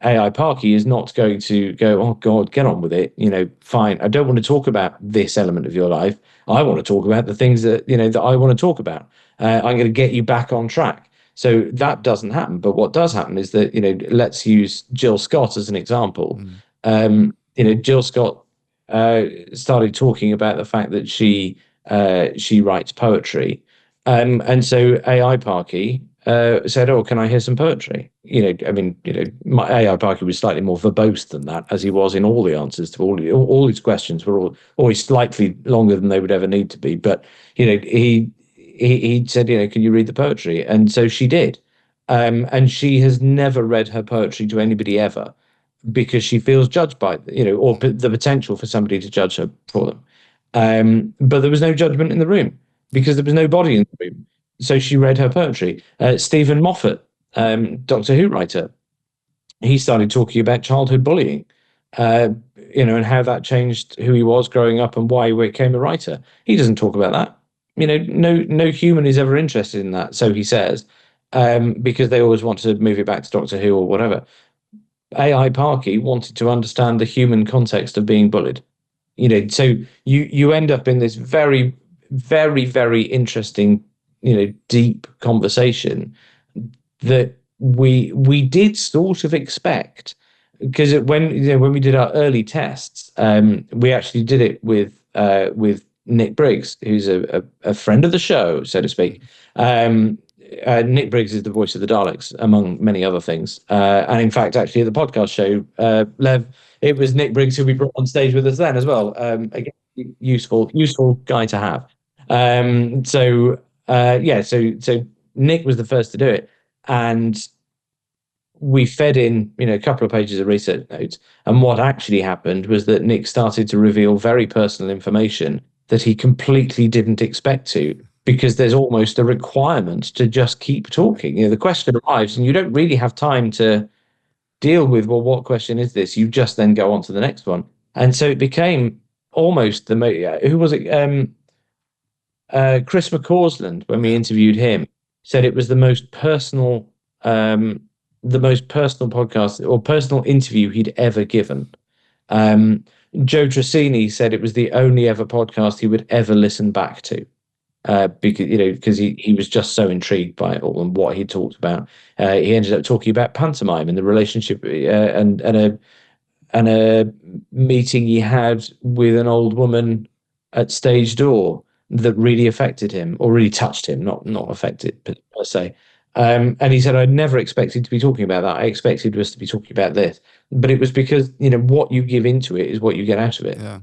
AI Parky is not going to go, oh God, get on with it. Fine. I don't want to talk about this element of your life. I want to talk about the things that, that I want to talk about. I'm going to get you back on track. So that doesn't happen. But what does happen is that, let's use Jill Scott as an example. Jill Scott started talking about the fact that she writes poetry. And so AI Parky said, "Oh, can I hear some poetry?" My AI Parky was slightly more verbose than that, as he was in all the answers to all his questions were always slightly longer than they would ever need to be. But he said, "Can you read the poetry?" And so she did, and she has never read her poetry to anybody ever because she feels judged by or the potential for somebody to judge her for them. But there was no judgment in the room because there was no body in the room. So she read her poetry. Steven Moffat, Doctor Who writer, he started talking about childhood bullying, and how that changed who he was growing up and why he became a writer. He doesn't talk about that. No human is ever interested in that, so he says, because they always want to move it back to Doctor Who or whatever. AI Parky wanted to understand the human context of being bullied. So you end up in this very, very, very interesting, deep conversation that we did sort of expect, because when we did our early tests, we actually did it with Nick Briggs, who's a friend of the show, so to speak. Nick Briggs is the voice of the Daleks, among many other things. And in fact, actually, at the podcast show, Lev, it was Nick Briggs who we brought on stage with us then as well. Again, useful guy to have. So Nick was the first to do it, and we fed in, a couple of pages of research notes. And what actually happened was that Nick started to reveal very personal information that he completely didn't expect to, because there's almost a requirement to just keep talking. The question arrives and you don't really have time to deal with, well, what question is this? You just then go on to the next one. And so it became almost who was it? Chris McCausland, when we interviewed him, said it was the most personal podcast or personal interview he'd ever given. Joe Tracy said it was the only ever podcast he would ever listen back to. Because he was just so intrigued by it all and what he talked about. He ended up talking about pantomime and the relationship, and a meeting he had with an old woman at stage door that really affected him, or really touched him, not affected per se. And he said, "I never expected to be talking about that. I expected us to be talking about this." But it was because what you give into it is what you get out of it. Yeah.